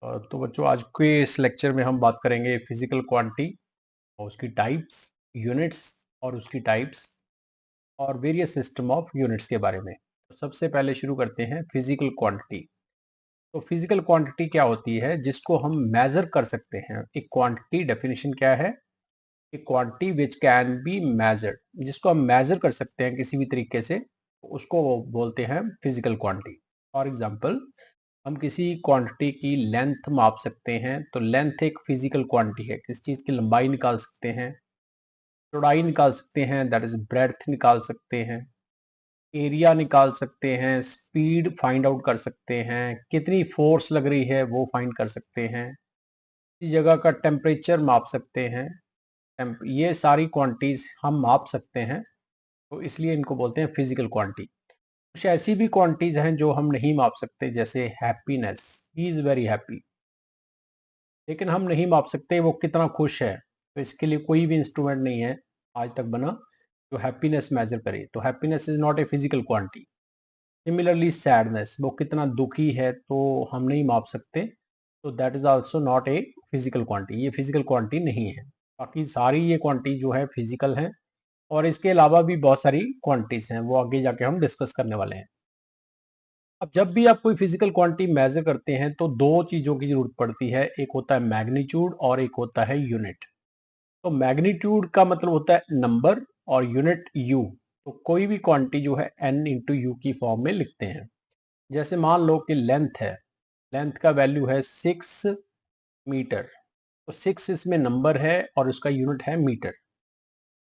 तो बच्चों आज के इस लेक्चर में हम बात करेंगे फिजिकल क्वांटिटी और उसकी टाइप्स, यूनिट्स और उसकी टाइप्स और वेरियस सिस्टम ऑफ यूनिट्स के बारे में। तो सबसे पहले शुरू करते हैं फिजिकल क्वांटिटी। तो फिजिकल क्वांटिटी क्या होती है जिसको हम मेजर कर सकते हैं। एक क्वांटिटी डेफिनेशन क्या है? एक quantity which can be measured, जिसको हम मेजर कर सकते हैं किसी भी तरीके से, तो उसको वो बोलते हैं फिजिकल क्वांटिटी। फॉर एग्जांपल, हम किसी क्वांटिटी की लेंथ माप सकते हैं, तो लेंथ एक फिजिकल क्वांटिटी है। किस चीज की लंबाई निकाल सकते हैं, चौड़ाई निकाल सकते हैं, दैट इज ब्रेड्थ निकाल सकते हैं, एरिया निकाल सकते हैं, स्पीड फाइंड आउट कर सकते हैं, कितनी फोर्स लग रही है वो फाइंड कर सकते हैं, किसी जगह का टेम्परेचर माप सकते हैं। ये सारी क्वांटिटीज हम माप सकते हैं, तो इसलिए इनको बोलते हैं फिजिकल क्वांटिटी। कुछ ऐसी भी क्वांटिटीज हैं जो हम नहीं माप सकते, जैसे happiness, he is very happy, लेकिन हम नहीं माप सकते वो कितना खुश है। तो इसके लिए कोई भी इंस्ट्रूमेंट नहीं है आज तक बना जो हैप्पीनेस मेजर करे। तो happiness is not a physical quantity. Similarly sadness, वो कितना दुखी है तो हम नहीं माप सकते, तो that is also not a physical quantity. ये फिजिकल क्वांटिटी नहीं है। बाकी सारी ये क्वांटिटी जो है फिजिकल है, और इसके अलावा भी बहुत सारी क्वांटिटीज हैं, वो आगे जाके हम डिस्कस करने वाले हैं। अब जब भी आप कोई फिजिकल क्वांटिटी मेजर करते हैं तो दो चीजों की जरूरत पड़ती है, एक होता है मैग्नीट्यूड और एक होता है यूनिट। तो मैग्नीट्यूड का मतलब होता है नंबर और यूनिट यू। तो कोई भी क्वांटिटी जो है एन इंटू यू की फॉर्म में लिखते हैं। जैसे मान लो कि लेंथ है, लेंथ का वैल्यू है 6 मीटर, तो 6 इसमें नंबर है और उसका यूनिट है मीटर।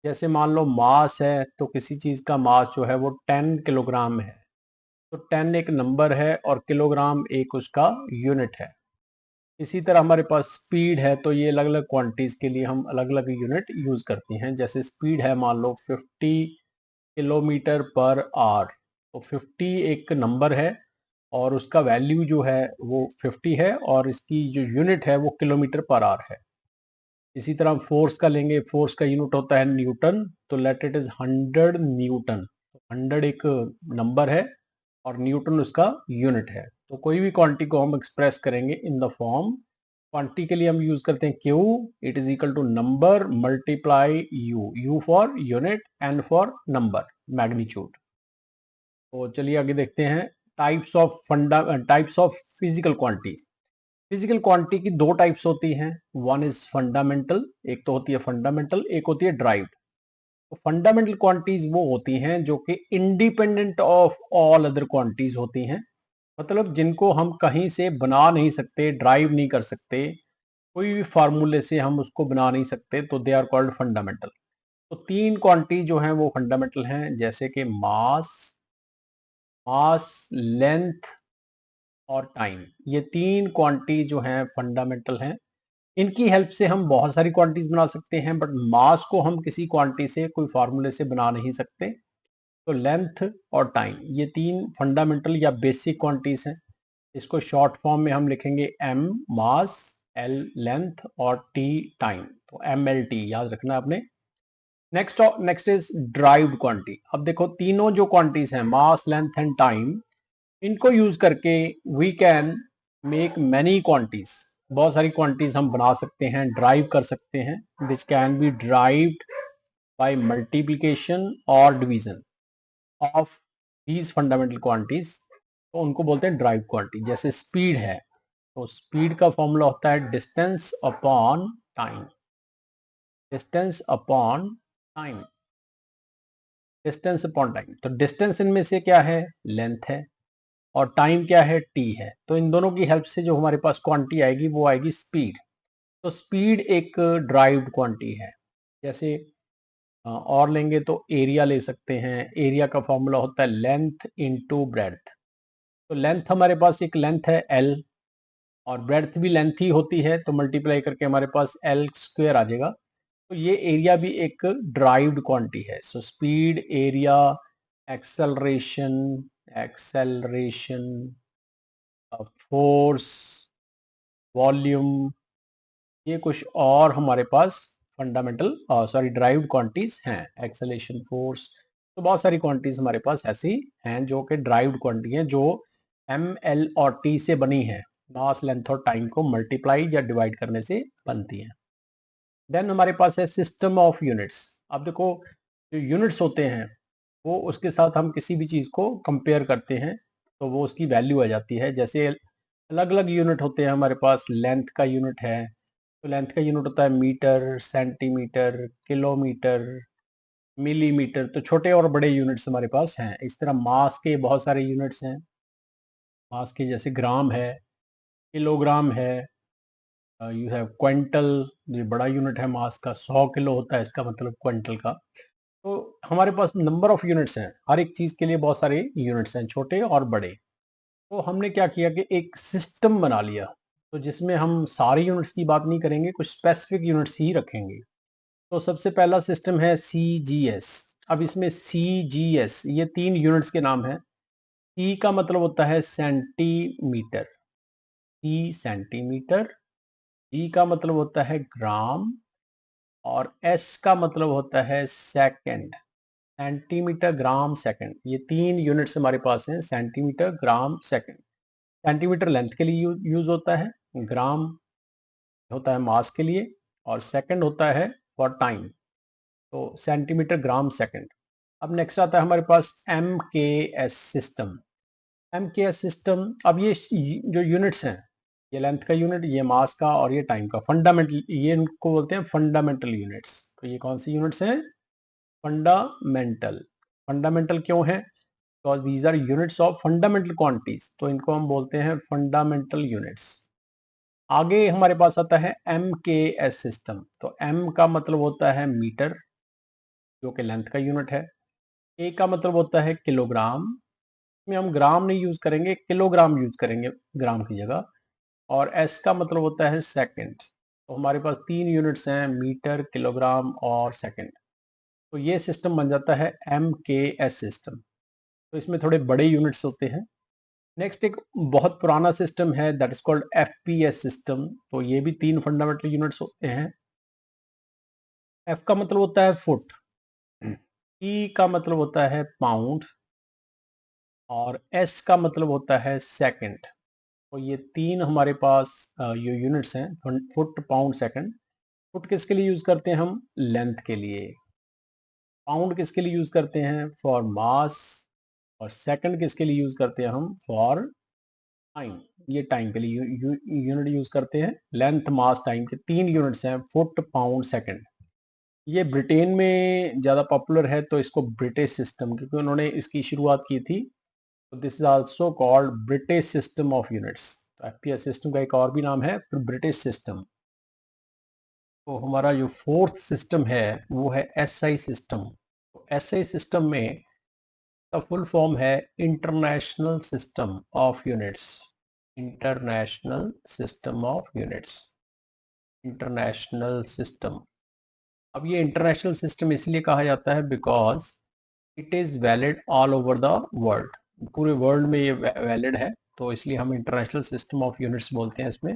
जैसे मान लो मास है, तो किसी चीज का मास जो है वो 10 किलोग्राम है, तो 10 एक नंबर है और किलोग्राम एक उसका यूनिट है। इसी तरह हमारे पास स्पीड है, तो ये अलग अलग क्वांटिटीज के लिए हम अलग अलग यूनिट यूज करते हैं। जैसे स्पीड है मान लो 50 किलोमीटर पर आवर, तो 50 एक नंबर है और उसका वैल्यू जो है वो 50 है और इसकी जो यूनिट है वो किलोमीटर पर आवर है। इसी तरह हम फोर्स का लेंगे, फोर्स का यूनिट होता है न्यूटन, तो लेट इट इज 100 न्यूटन। 100 एक नंबर है और न्यूटन उसका यूनिट है। तो कोई भी क्वांटिटी को हम एक्सप्रेस करेंगे इन द फॉर्म, क्वांटिटी के लिए हम यूज करते हैं Q, it is equal to number multiply u, u for unit, n for number, magnitude. तो चलिए आगे देखते हैं types of physical quantity. Physical quantity की दो टाइप्स होती हैं, वन इज फंडामेंटल, एक तो होती है फंडामेंटल, एक होती है ड्राइव्ड। तो फंडामेंटल क्वांटिटीज वो होती हैं जो कि independent of all other quantities होती हैं, मतलब जिनको हम कहीं से बना नहीं सकते, ड्राइव नहीं कर सकते, कोई भी फार्मूले से हम उसको बना नहीं सकते, तो दे आर कॉल्ड फंडामेंटल। तो तीन क्वांटिटी जो हैं वो फंडामेंटल हैं, जैसे कि मास, मास, लेंथ और टाइम। ये तीन क्वांटिटी जो हैं फंडामेंटल हैं। इनकी हेल्प से हम बहुत सारी क्वांटिटीज बना सकते हैं, बट मास को हम किसी क्वांटिटी से, कोई फार्मूले से बना नहीं सकते। तो लेंथ और टाइम, ये तीन फंडामेंटल या बेसिक क्वांटिटीज हैं। इसको शॉर्ट फॉर्म में हम लिखेंगे एम मास, एल लेंथ और टी टाइम। तो एम एल टी याद रखना आपने। Next is derived quantity. अब देखो तीनों जो क्वांटिटीज हैं, मास, लेंथ एंड टाइम, इनको यूज करके we can make many quantities. बहुत सारी क्वांटिटीज हम बना सकते हैं, ड्राइव कर सकते हैं, which can be driven by multiplication और division of these fundamental quantities. तो उनको बोलते हैं ड्राइव क्वांटिटी। जैसे स्पीड है, तो स्पीड का फॉर्मूला होता है distance upon time, distance upon time, distance upon time. तो डिस्टेंस इनमें से क्या है? लेंथ है, और टाइम क्या है? टी है। तो इन दोनों की हेल्प से जो हमारे पास क्वांटिटी आएगी वो आएगी स्पीड। तो स्पीड एक ड्राइव्ड क्वांटिटी है। जैसे और लेंगे तो एरिया ले सकते हैं। एरिया का फॉर्मूला होता है लेंथ इनटू ब्रेड्थ। तो लेंथ हमारे पास एक लेंथ है एल, और ब्रेड्थ भी लेंथ ही होती है, तो मल्टीप्लाई करके हमारे पास एल स्क्वायर आ जाएगा। तो ये एरिया भी एक ड्राइव्ड क्वांटिटी है। So speed, area, acceleration, acceleration, force, volume, ये कुछ और हमारे पास फंडामेंटल ड्राइव्ड क्वांटिटीज हैं। एक्सेलरेशन, फोर्स, तो बहुत सारी क्वांटिटीज हमारे पास ऐसी हैं जो कि ड्राइव्ड क्वांटिटी हैं, जो एम एल और टी से बनी है। मास, लेंथ और टाइम को मल्टीप्लाई या डिवाइड करने से बनती है। देन हमारे पास है सिस्टम ऑफ यूनिट्स। अब देखो, जो यूनिट्स होते हैं वो उसके साथ हम किसी भी चीज़ को कंपेयर करते हैं तो वो उसकी वैल्यू आ जाती है। जैसे अलग अलग यूनिट होते हैं हमारे पास। लेंथ का यूनिट है तो लेंथ का यूनिट होता है मीटर, सेंटीमीटर, किलोमीटर, मिलीमीटर। तो छोटे और बड़े यूनिट्स हमारे पास हैं। इस तरह मास के बहुत सारे यूनिट्स हैं। मास के जैसे ग्राम है, किलोग्राम है, यू हैव क्विंटल, ये बड़ा यूनिट है मास का। 100 किलो होता है इसका मतलब क्विंटल का। तो हमारे पास नंबर ऑफ यूनिट्स हैं। हर एक चीज़ के लिए बहुत सारे यूनिट्स हैं, छोटे और बड़े। तो हमने क्या किया कि एक सिस्टम बना लिया, तो जिसमें हम सारी यूनिट्स की बात नहीं करेंगे, कुछ स्पेसिफिक यूनिट्स ही रखेंगे। तो सबसे पहला सिस्टम है CGS। अब इसमें CGS ये 3 यूनिट्स के नाम हैं। C का मतलब होता है सेंटीमीटर, C सेंटीमीटर। G का मतलब होता है ग्राम, और S का मतलब होता है सेकंड। सेंटीमीटर, ग्राम, सेकंड, ये 3 यूनिट्स हमारे पास हैं। सेंटीमीटर, ग्राम, सेकंड। सेंटीमीटर लेंथ के लिए यूज होता है, ग्राम होता है मास के लिए, और सेकंड होता है फॉर टाइम। तो सेंटीमीटर, ग्राम, सेकंड। अब नेक्स्ट आता है हमारे पास MKS सिस्टम। MKS सिस्टम, अब ये जो यूनिट्स हैं, ये लेंथ का यूनिट, ये मास का, और ये टाइम का। फंडामेंटल, ये इनको बोलते हैं फंडामेंटल यूनिट्स। तो ये कौन सी यूनिट्स हैं? फंडामेंटल। फंडामेंटल क्यों है? Because these are units of fundamental quantities, तो इनको हम बोलते हैं फंडामेंटल यूनिट्स। आगे हमारे पास आता है MKS सिस्टम। तो M का मतलब होता है मीटर, जो कि लेंथ का यूनिट है। A का मतलब होता है किलोग्राम, इसमें हम ग्राम नहीं यूज करेंगे, किलोग्राम यूज करेंगे ग्राम की जगह। और S का मतलब होता है सेकंड। तो हमारे पास 3 यूनिट्स हैं, मीटर, किलोग्राम और सेकंड। तो ये सिस्टम बन जाता है MKS सिस्टम। तो इसमें थोड़े बड़े यूनिट्स होते हैं। नेक्स्ट एक बहुत पुराना सिस्टम है, that is called FPS system. तो ये भी 3 फंडामेंटल यूनिट्स होते हैं। F का मतलब होता है फुट, E का मतलब होता है पाउंड, और S का मतलब होता है सेकंड। तो ये 3 हमारे पास ये यूनिट्स हैं, फुट, पाउंड, सेकंड। फुट किसके लिए यूज करते हैं हम? लेंथ के लिए। पाउंड किसके लिए यूज करते हैं? For mass. और सेकंड किसके लिए यूज करते हैं हम? For time. ये टाइम के लिए यूनिट यूज करते हैं। लेंथ, मास, टाइम के 3 यूनिट्स हैं, फुट, पाउंड, सेकंड। ये ब्रिटेन में ज़्यादा पॉपुलर है, तो इसको ब्रिटिश सिस्टम, क्योंकि उन्होंने इसकी शुरुआत की थी। तो this is also called British system of units. तो FPS सिस्टम का एक और भी नाम है ब्रिटिश सिस्टम। तो हमारा जो फोर्थ सिस्टम है वो है SI सिस्टम। तो SI सिस्टम में का फुल फॉर्म है international system of units. International system of units, international system. अब ये इंटरनेशनल सिस्टम इसलिए कहा जाता है because it is valid all over the world. पूरे वर्ल्ड में ये वैलिड है, तो इसलिए हम इंटरनेशनल सिस्टम ऑफ यूनिट्स बोलते हैं इसमें।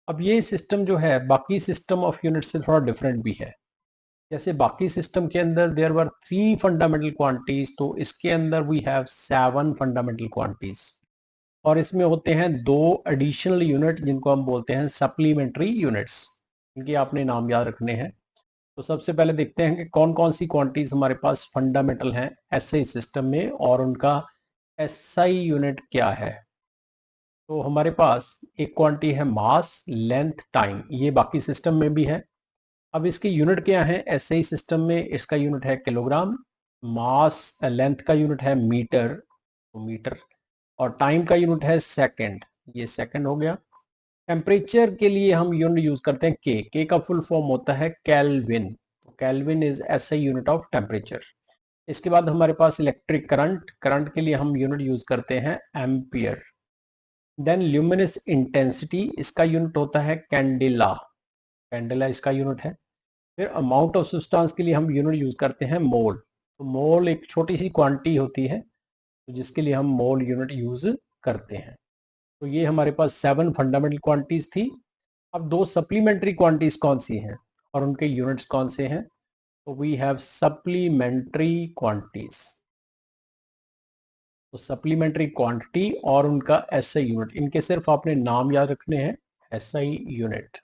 अब ये सिस्टम जो है बाकी सिस्टम ऑफ यूनिट्स से थोड़ा डिफरेंट भी है। जैसे बाकी सिस्टम के अंदर देयर वर 3 फंडामेंटल क्वांटिटीज, तो इसके अंदर वी हैव 7 फंडामेंटल क्वांटिटीज। और इसमें होते हैं 2 एडिशनल यूनिट, जिनको हम बोलते हैं सप्लीमेंट्री यूनिट्स। इनके आपने नाम याद रखने हैं। तो सबसे पहले देखते हैं कि कौन कौन सी क्वांटिटीज हमारे पास फंडामेंटल हैं SI सिस्टम में, और उनका SI यूनिट क्या है। तो हमारे पास एक क्वांटिटी है मास, लेंथ, टाइम। ये बाकी सिस्टम में भी है। अब इसके यूनिट क्या है? SI सिस्टम में इसका यूनिट है किलोग्राम, मास, लेंथ का यूनिट है मीटर, तो मीटर, और टाइम का यूनिट है सेकंड, ये सेकंड हो गया। टेम्परेचर के लिए हम यूनिट यूज करते हैं के का फुल फॉर्म होता है kelvin. Kelvin is SI unit of temperature. इसके बाद हमारे पास इलेक्ट्रिक करंट, करंट के लिए हम यूनिट यूज करते हैं एम्पियर। देन ल्यूमिनस इंटेंसिटी, इसका यूनिट होता है कैंडेला, कैंडेला इसका यूनिट है। फिर अमाउंट ऑफ सब्सटेंस के लिए हम यूनिट यूज करते हैं मोल। तो मोल एक छोटी सी क्वांटिटी होती है, तो जिसके लिए हम मोल यूनिट यूज करते हैं। तो ये हमारे पास 7 फंडामेंटल क्वांटिटीज थी। अब 2 सप्लीमेंट्री क्वांटिटीज कौन सी हैं और उनके यूनिट्स कौन से हैं? तो वी हैव सप्लीमेंट्री क्वांटिटीज। तो सप्लीमेंट्री क्वांटिटी और उनका एसआई यूनिट, इनके सिर्फ आपने नाम याद रखने हैं, एसआई यूनिट।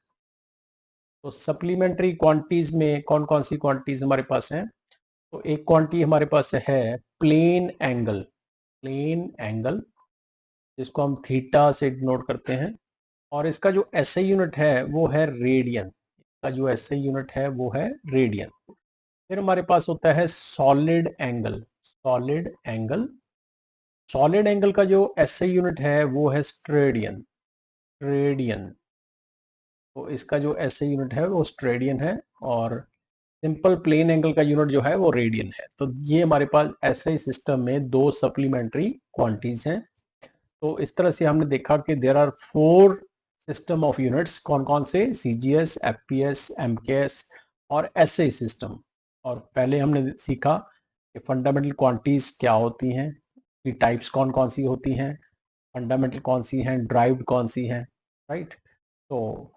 तो सप्लीमेंट्री क्वांटिटीज में कौन कौन सी क्वांटिटीज हमारे पास हैं? तो एक क्वांटिटी हमारे पास है प्लेन एंगल, प्लेन एंगल जिसको हम थीटा से डिनोट करते हैं, और इसका जो एसआई यूनिट है वो है रेडियन, इसका जो एसआई यूनिट है वो है रेडियन। फिर हमारे पास होता है solid angle, solid angle, solid angle का जो एसआई यूनिट है वो है स्ट्रेडियन, स्ट्रेडियन। तो इसका जो एसआई यूनिट है वो स्ट्रेडियन है, और सिंपल प्लेन एंगल का यूनिट जो है वो रेडियन है। तो ये हमारे पास एसआई सिस्टम में दो सप्लीमेंट्री क्वांटिटीज हैं। तो इस तरह से हमने देखा कि there are 4 system of units, कौन कौन से? सीजीएस, एफपीएस, एमकेएस और एसआई सिस्टम। और पहले हमने सीखा कि फंडामेंटल क्वांटिटीज क्या होती हैं, की टाइप्स कौन कौन सी होती हैं, फंडामेंटल कौन सी हैं, ड्राइव्ड कौन सी हैं, राइट? तो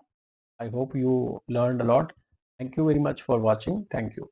I hope you learned a lot. Thank you very much for watching. Thank you.